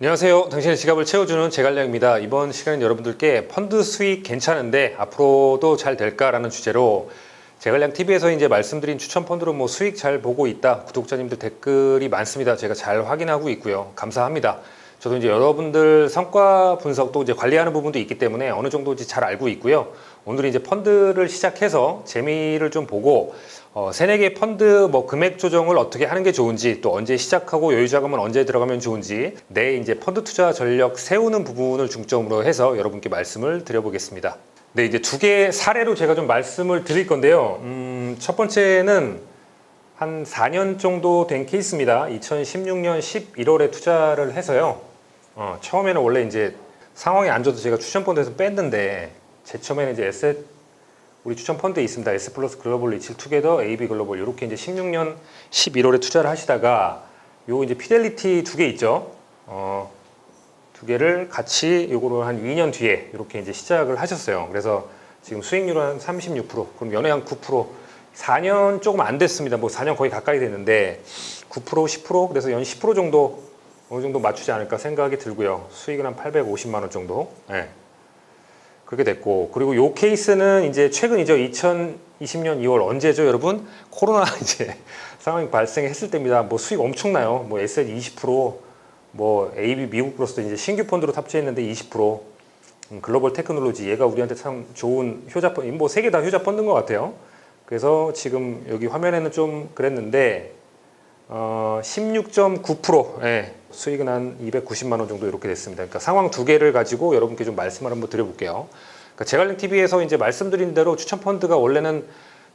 안녕하세요. 당신의 지갑을 채워주는 제갈량입니다. 이번 시간은 여러분들께 펀드 수익 괜찮은데 앞으로도 잘 될까라는 주제로 제갈량 TV에서 이제 말씀드린 추천 펀드로 뭐 수익 잘 보고 있다. 구독자님들 댓글이 많습니다. 제가 잘 확인하고 있고요. 감사합니다. 저도 이제 여러분들 성과 분석도 이제 관리하는 부분도 있기 때문에 어느 정도 잘 알고 있고요. 오늘은 이제 펀드를 시작해서 재미를 좀 보고 세네 개 펀드 뭐 금액 조정을 어떻게 하는 게 좋은지, 또 언제 시작하고 여유 자금은 언제 들어가면 좋은지, 내 이제 펀드 투자 전략 세우는 부분을 중점으로 해서 여러분께 말씀을 드려보겠습니다. 네, 이제 두 개 사례로 제가 좀 말씀을 드릴 건데요. 첫 번째는 한 4년 정도 된 케이스입니다. 2016년 11월에 투자를 해서요. 처음에는 원래 이제 상황이 안 좋아서 제가 추천 펀드에서 뺐는데, 제 처음에는 이제 에셋 우리 추천 펀드에 있습니다. S 플러스 글로벌 리츠 투게더 AB 글로벌 이렇게 이제 16년 11월에 투자를 하시다가 요 이제 피델리티 두 개 있죠. 두 개를 같이 요거를 한 2년 뒤에 이렇게 이제 시작을 하셨어요. 그래서 지금 수익률은 한 36%, 그럼 연애 한 9%, 4년 조금 안 됐습니다. 뭐 4년 거의 가까이 됐는데 9%, 10% 그래서 연 10% 정도 어느 정도 맞추지 않을까 생각이 들고요. 수익은 한 850만 원 정도. 네. 그렇게 됐고, 그리고 요 케이스는 이제 최근이죠. 2020년 2월 언제죠, 여러분? 코로나 이제 상황이 발생했을 때입니다. 뭐 수익 엄청나요. 뭐 에셋 20%, 뭐 AB 미국 플러스도 이제 신규 펀드로 탑재했는데 20%, 글로벌 테크놀로지 얘가 우리한테 참 좋은 효자 펀드, 뭐 세 개 다 효자 펀드인 것 같아요. 그래서 지금 여기 화면에는 좀 그랬는데 16.9%, 예, 수익은 한 290만 원 정도 이렇게 됐습니다. 그러니까 상황 두 개를 가지고 여러분께 좀 말씀을 한번 드려볼게요. 그러니까 제갈량 TV에서 이제 말씀드린 대로 추천 펀드가 원래는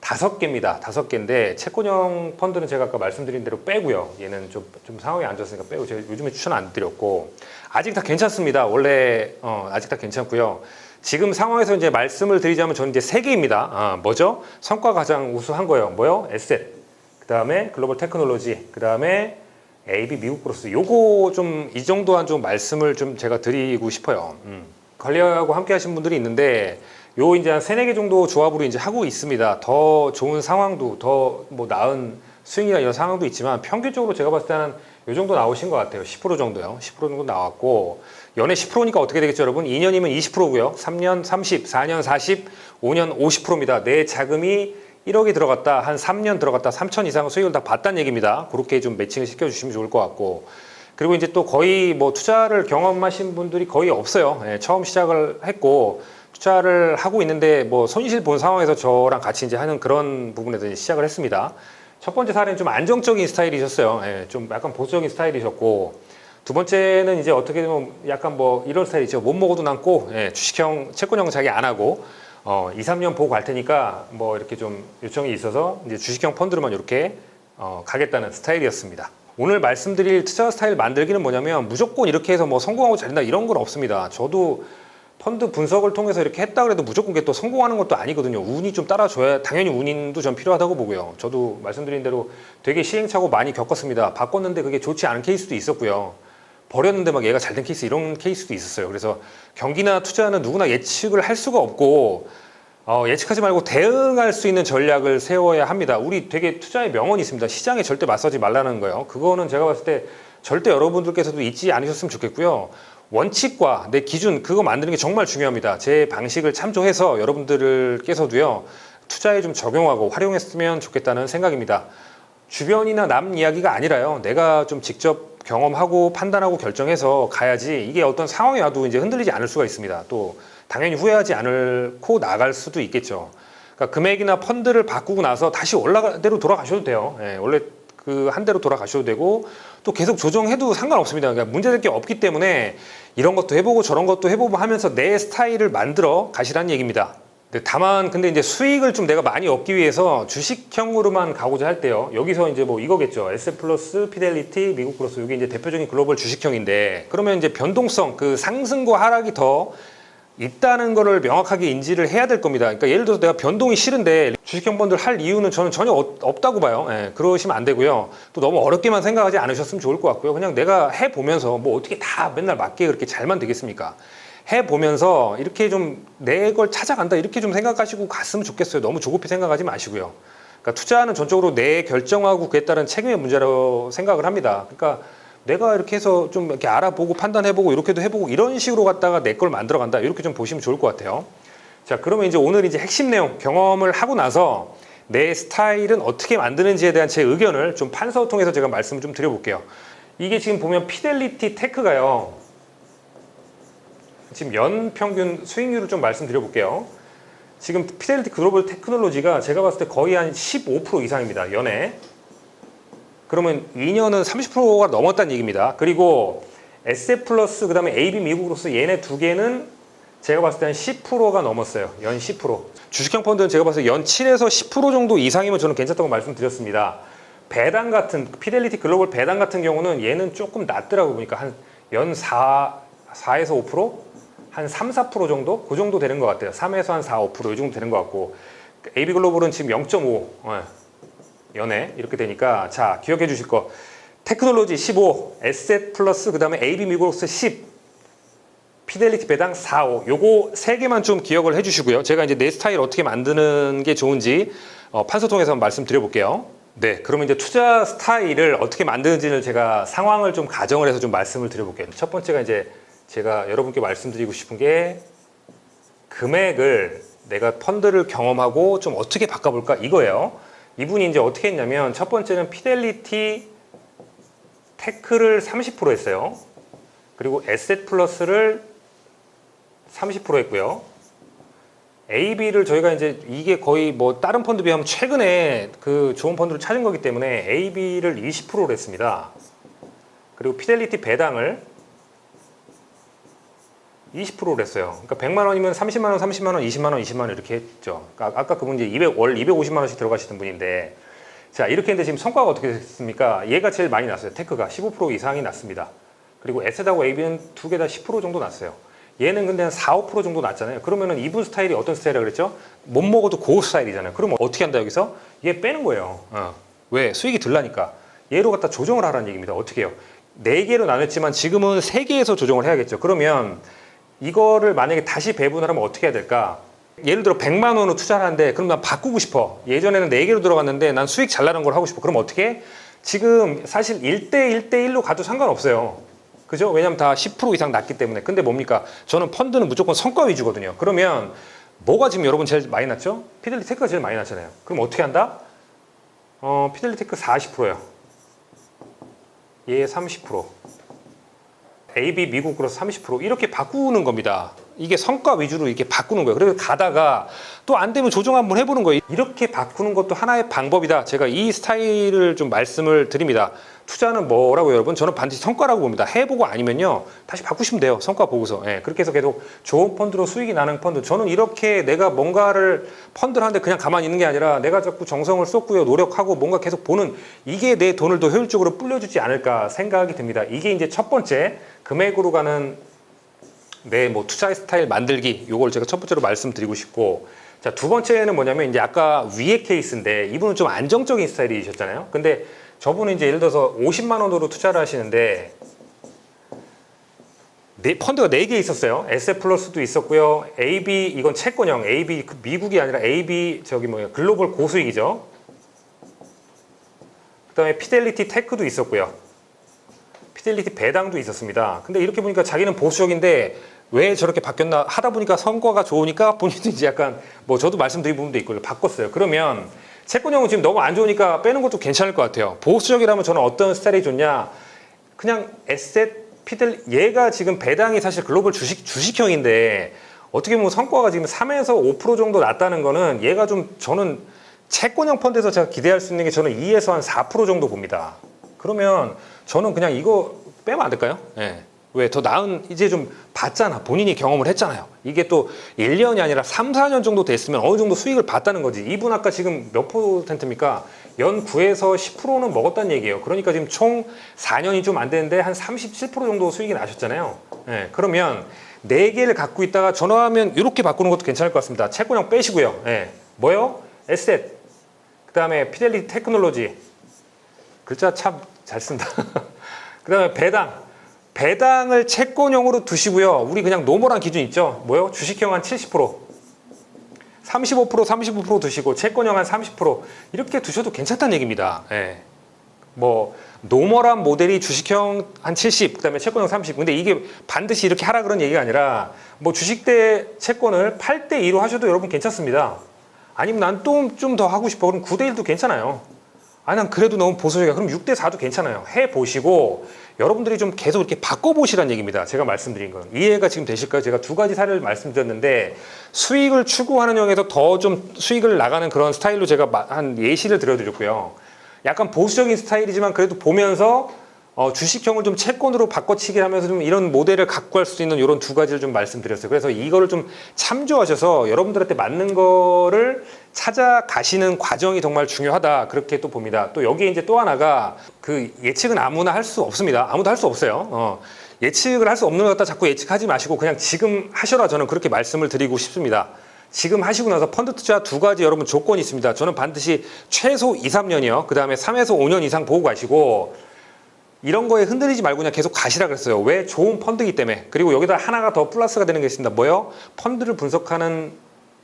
5개입니다. 5개인데 채권형 펀드는 제가 아까 말씀드린 대로 빼고요. 얘는 좀 상황이 안 좋았으니까 빼고 제가 요즘에 추천 안 드렸고, 아직 다 괜찮습니다. 원래 아직 다 괜찮고요. 지금 상황에서 이제 말씀을 드리자면 저는 이제 3개입니다. 뭐죠? 성과 가장 우수한 거예요. 뭐요? 에셋. 그 다음에 글로벌 테크놀로지, 그 다음에 AB 미국 플러스. 요거 좀 이 정도 한 좀 말씀을 좀 제가 드리고 싶어요. 관리하고 함께 하신 분들이 있는데 요 이제 한 3-4개 정도 조합으로 이제 하고 있습니다. 더 좋은 상황도, 더 뭐 나은 수익이나 이런 상황도 있지만 평균적으로 제가 봤을 때는 요 정도 나오신 것 같아요. 10% 정도요. 10% 정도 나왔고, 연애 10%니까 어떻게 되겠죠, 여러분? 2년이면 20%고요. 3년 30, 4년 40, 5년 50%입니다. 내 자금이 1억이 들어갔다, 한 3년 들어갔다 3천 이상 수익을 다 봤다는 얘기입니다. 그렇게 좀 매칭을 시켜주시면 좋을 것 같고, 그리고 이제 또 거의 뭐 투자를 경험하신 분들이 거의 없어요. 예, 처음 시작을 했고 투자를 하고 있는데 뭐 손실 본 상황에서 저랑 같이 이제 하는 그런 부분에서 이제 시작을 했습니다. 첫 번째 사례는 좀 안정적인 스타일이셨어요. 예, 좀 약간 보수적인 스타일이셨고, 두 번째는 이제 어떻게 보면 약간 뭐 이런 스타일이죠. 못 먹어도 남고, 예, 주식형, 채권형 자기 안 하고 2, 3년 보고 갈 테니까 뭐 이렇게 좀 요청이 있어서 이제 주식형 펀드로만 이렇게 가겠다는 스타일이었습니다. 오늘 말씀드릴 투자 스타일 만들기는 뭐냐면 무조건 이렇게 해서 뭐 성공하고 잘된다 이런 건 없습니다. 저도 펀드 분석을 통해서 이렇게 했다 그래도 무조건 그게 또 성공하는 것도 아니거든요. 운이 좀 따라줘야, 당연히 운도 전 필요하다고 보고요. 저도 말씀드린 대로 되게 시행착오 많이 겪었습니다. 바꿨는데 그게 좋지 않은 케이스도 있었고요. 버렸는데 막 얘가 잘 된 케이스, 이런 케이스도 있었어요. 그래서 경기나 투자는 누구나 예측을 할 수가 없고 예측하지 말고 대응할 수 있는 전략을 세워야 합니다. 우리 되게 투자의 명언이 있습니다. 시장에 절대 맞서지 말라는 거예요. 그거는 제가 봤을 때 절대 여러분들께서도 잊지 않으셨으면 좋겠고요. 원칙과 내 기준, 그거 만드는 게 정말 중요합니다. 제 방식을 참조해서 여러분들께서도요, 투자에 좀 적용하고 활용했으면 좋겠다는 생각입니다. 주변이나 남 이야기가 아니라요, 내가 좀 직접 경험하고 판단하고 결정해서 가야지, 이게 어떤 상황이 와도 이제 흔들리지 않을 수가 있습니다. 또 당연히 후회하지 않고 나갈 수도 있겠죠. 그러니까 금액이나 펀드를 바꾸고 나서 다시 원래대로 돌아가셔도 돼요. 예, 원래 그 한 대로 돌아가셔도 되고, 또 계속 조정해도 상관없습니다. 그러니까 문제될 게 없기 때문에 이런 것도 해보고 저런 것도 해보고 하면서 내 스타일을 만들어 가시라는 얘기입니다. 다만 근데 이제 수익을 좀 내가 많이 얻기 위해서 주식형으로만 가고자 할 때요, 여기서 이제 뭐 이거겠죠. S 플러스, 피델리티, 미국 플러스, 이게 이제 대표적인 글로벌 주식형인데, 그러면 이제 변동성, 그 상승과 하락이 더 있다는 거를 명확하게 인지를 해야 될 겁니다. 그러니까 예를 들어서 내가 변동이 싫은데 주식형 펀드를 할 이유는 저는 전혀 없다고 봐요. 예, 그러시면 안 되고요. 또 너무 어렵게만 생각하지 않으셨으면 좋을 것 같고요. 그냥 내가 해보면서 뭐 어떻게 다 맨날 맞게 그렇게 잘만 되겠습니까? 해보면서 이렇게 좀 내 걸 찾아간다 이렇게 좀 생각하시고 갔으면 좋겠어요. 너무 조급히 생각하지 마시고요. 그러니까 투자는 전적으로 내 결정하고 그에 따른 책임의 문제라고 생각을 합니다. 그러니까 내가 이렇게 해서 좀 이렇게 알아보고 판단해보고 이렇게도 해보고 이런 식으로 갖다가 내 걸 만들어 간다. 이렇게 좀 보시면 좋을 것 같아요. 자, 그러면 이제 오늘 이제 핵심 내용 경험을 하고 나서 내 스타일은 어떻게 만드는지에 대한 제 의견을 좀 판서를 통해서 제가 말씀을 좀 드려볼게요. 이게 지금 보면 피델리티 테크가요. 지금 연 평균 수익률을 좀 말씀드려볼게요. 지금 피델리티 글로벌 테크놀로지가 제가 봤을 때 거의 한 15% 이상입니다. 연에. 그러면 2년은 30%가 넘었다는 얘기입니다. 그리고 에셋플러스 그다음에 AB 미국으로서 얘네 두 개는 제가 봤을 때 한 10%가 넘었어요. 연 10%. 주식형 펀드는 제가 봤을 때 연 7에서 10% 정도 이상이면 저는 괜찮다고 말씀드렸습니다. 배당 같은 피델리티 글로벌 배당 같은 경우는 얘는 조금 낮더라고 보니까 한 연 4에서 5%? 한 3, 4% 정도? 그 정도 되는 것 같아요. 3에서 한 4, 5% 이 정도 되는 것 같고 AB 글로벌은 지금 0.5 연에 이렇게 되니까 자 기억해 주실 거 테크놀로지 15, 에셋 플러스 그 다음에 AB 미국으로서 10, 피델리티 배당 4, 5 요거 세 개만 좀 기억을 해주시고요. 제가 이제 내 스타일 어떻게 만드는 게 좋은지 판서 통해서 한번 말씀드려볼게요. 네, 그러면 이제 투자 스타일을 어떻게 만드는지를 제가 상황을 좀 가정을 해서 좀 말씀을 드려볼게요. 첫 번째가 이제 제가 여러분께 말씀드리고 싶은 게 금액을 내가 펀드를 경험하고 좀 어떻게 바꿔볼까 이거예요. 이분이 이제 어떻게 했냐면 첫 번째는 피델리티 테크를 30% 했어요. 그리고 에셋 플러스를 30% 했고요. AB를 저희가 이제 이게 거의 뭐 다른 펀드 비하면 최근에 그 좋은 펀드를 찾은 거기 때문에 AB를 20%로 했습니다. 그리고 피델리티 배당을 20%로 했어요. 그러니까 100만 원이면 30만 원, 30만 원, 20만 원, 20만 원 이렇게 했죠. 그러니까 아까 그분 이제 월 250만 원씩 들어가시던 분인데 자 이렇게 했는데 지금 성과가 어떻게 됐습니까? 얘가 제일 많이 났어요. 테크가 15% 이상이 났습니다. 그리고 에셋하고 AB는 두 개 다 10% 정도 났어요. 얘는 근데 한 4, 5% 정도 났잖아요. 그러면은 이분 스타일이 어떤 스타일이라고 그랬죠? 못 먹어도 고 스타일이잖아요. 그러면 어떻게 한다 여기서? 얘 빼는 거예요. 왜? 수익이 들 나니까. 얘로 갖다 조정을 하라는 얘기입니다. 어떻게 해요? 4개로 나눴지만 지금은 3개에서 조정을 해야겠죠. 그러면 이거를 만약에 다시 배분을 하면 어떻게 해야 될까? 예를 들어 100만 원으로 투자를 하는데 그럼 난 바꾸고 싶어. 예전에는 4개로 들어갔는데 난 수익 잘 나는 걸 하고 싶어. 그럼 어떻게 해? 지금 사실 1대1대1로 가도 상관없어요. 그죠? 왜냐면 다 10% 이상 났기 때문에. 근데 뭡니까? 저는 펀드는 무조건 성과 위주거든요. 그러면 뭐가 지금 여러분 제일 많이 났죠? 피델리티 테크가 제일 많이 났잖아요. 그럼 어떻게 한다? 피델리티 테크 40%예요. 얘 30%. AB 미국으로서 30% 이렇게 바꾸는 겁니다. 이게 성과 위주로 이렇게 바꾸는 거예요. 그래서 가다가 또 안 되면 조정 한번 해보는 거예요. 이렇게 바꾸는 것도 하나의 방법이다. 제가 이 스타일을 좀 말씀을 드립니다. 투자는 뭐라고 여러분? 저는 반드시 성과라고 봅니다. 해보고 아니면요 다시 바꾸시면 돼요. 성과 보고서. 예, 그렇게 해서 계속 좋은 펀드로 수익이 나는 펀드. 저는 이렇게 내가 뭔가를 펀드를 하는데 그냥 가만히 있는 게 아니라 내가 자꾸 정성을 쏟고요 노력하고 뭔가 계속 보는 이게 내 돈을 더 효율적으로 불려주지 않을까 생각이 듭니다. 이게 이제 첫 번째 금액으로 가는 내 뭐 투자의 스타일 만들기 요걸 제가 첫 번째로 말씀드리고 싶고 자 두 번째는 뭐냐면 이제 아까 위의 케이스인데 이분은 좀 안정적인 스타일이셨잖아요. 근데 저분은 이제 예를 들어서 50만 원으로 투자를 하시는데 펀드가 4개 있었어요. 에셋 플러스도 있었고요. AB 이건 채권형 AB 미국이 아니라 AB 저기 뭐야 글로벌 고수익이죠. 그다음에 피델리티 테크도 있었고요. 피델리티 배당도 있었습니다. 근데 이렇게 보니까 자기는 보수적인데 왜 저렇게 바뀌었나 하다 보니까 성과가 좋으니까 본인도 이제 약간 뭐 저도 말씀드린 부분도 있고 바꿨어요. 그러면 채권형은 지금 너무 안 좋으니까 빼는 것도 괜찮을 것 같아요. 보수적이라면 저는 어떤 스타일이 좋냐? 그냥 에셋 얘가 지금 배당이 사실 글로벌 주식형인데 어떻게 보면 성과가 지금 3에서 5% 정도 났다는 거는 얘가 좀 저는 채권형 펀드에서 제가 기대할 수 있는 게 저는 2에서 한 4% 정도 봅니다. 그러면 저는 그냥 이거 빼면 안 될까요? 예. 왜 더 나은 이제 좀 봤잖아. 본인이 경험을 했잖아요. 이게 또 1년이 아니라 3, 4년 정도 됐으면 어느 정도 수익을 봤다는 거지. 이분 아까 지금 몇 %입니까? 연 9에서 10%는 먹었다는 얘기예요. 그러니까 지금 총 4년이 좀 안 되는데 한 37% 정도 수익이 나셨잖아요. 예. 그러면 4개를 갖고 있다가 전화하면 이렇게 바꾸는 것도 괜찮을 것 같습니다. 채권형 빼시고요. 예. 뭐요? 에셋. 그다음에 피델리티 테크놀로지. 글자 참 잘 쓴다. 그다음에 배당을 채권형으로 두시고요. 우리 그냥 노멀한 기준 있죠? 뭐요? 주식형 한 70%, 35% 두시고 채권형 한 30% 이렇게 두셔도 괜찮다는 얘기입니다. 예. 뭐 노멀한 모델이 주식형 한 70, 그다음에 채권형 30. 근데 이게 반드시 이렇게 하라 그런 얘기가 아니라 뭐 주식대 채권을 8대 2로 하셔도 여러분 괜찮습니다. 아니면 난 좀 더 하고 싶어. 그럼 9대 1도 괜찮아요. 아니 난 그래도 너무 보수적이야. 그럼 6대 4도 괜찮아요. 해 보시고 여러분들이 좀 계속 이렇게 바꿔보시라는 얘기입니다. 제가 말씀드린 건 이해가 지금 되실까요? 제가 두 가지 사례를 말씀드렸는데 수익을 추구하는 형에서 더 좀 수익을 나가는 그런 스타일로 제가 한 예시를 들어드렸고요. 약간 보수적인 스타일이지만 그래도 보면서 주식형을 좀 채권으로 바꿔치기 하면서 좀 이런 모델을 갖고 갈 수 있는 이런 두 가지를 좀 말씀드렸어요. 그래서 이거를 좀 참조하셔서 여러분들한테 맞는 거를 찾아가시는 과정이 정말 중요하다. 그렇게 또 봅니다. 또 여기에 이제 또 하나가 그 예측은 아무나 할 수 없습니다. 아무도 할 수 없어요. 예측을 할 수 없는 것 같다 자꾸 예측하지 마시고 그냥 지금 하셔라. 저는 그렇게 말씀을 드리고 싶습니다. 지금 하시고 나서 펀드 투자 두 가지 여러분 조건이 있습니다. 저는 반드시 최소 2, 3년이요. 그 다음에 3에서 5년 이상 보고 가시고 이런 거에 흔들리지 말고 그냥 계속 가시라 그랬어요. 왜? 좋은 펀드이기 때문에. 그리고 여기다 하나가 더 플러스가 되는 게 있습니다. 뭐요? 펀드를 분석하는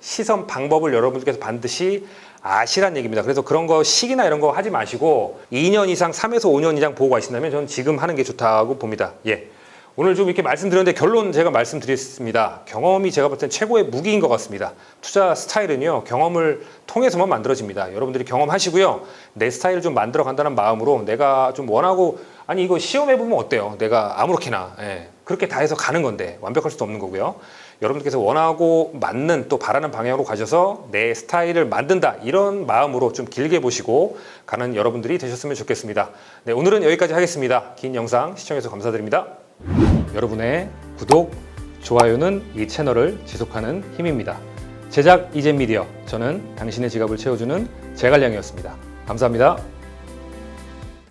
시선 방법을 여러분들께서 반드시 아시란 얘기입니다. 그래서 그런 거 시기나 이런 거 하지 마시고 2년 이상, 3에서 5년 이상 보고 가신다면 저는 지금 하는 게 좋다고 봅니다. 예. 오늘 좀 이렇게 말씀드렸는데 결론 제가 말씀드렸습니다. 경험이 제가 볼 땐 최고의 무기인 것 같습니다. 투자 스타일은요, 경험을 통해서만 만들어집니다. 여러분들이 경험하시고요. 내 스타일을 좀 만들어 간다는 마음으로 내가 좀 원하고, 아니 이거 시험해보면 어때요? 내가 아무렇게나 그렇게 다 해서 가는 건데 완벽할 수도 없는 거고요. 여러분들께서 원하고 맞는 또 바라는 방향으로 가셔서 내 스타일을 만든다, 이런 마음으로 좀 길게 보시고 가는 여러분들이 되셨으면 좋겠습니다. 네, 오늘은 여기까지 하겠습니다. 긴 영상 시청해주셔서 감사드립니다. 여러분의 구독, 좋아요는 이 채널을 지속하는 힘입니다. 제작 이젠 미디어, 저는 당신의 지갑을 채워주는 제갈량이었습니다. 감사합니다.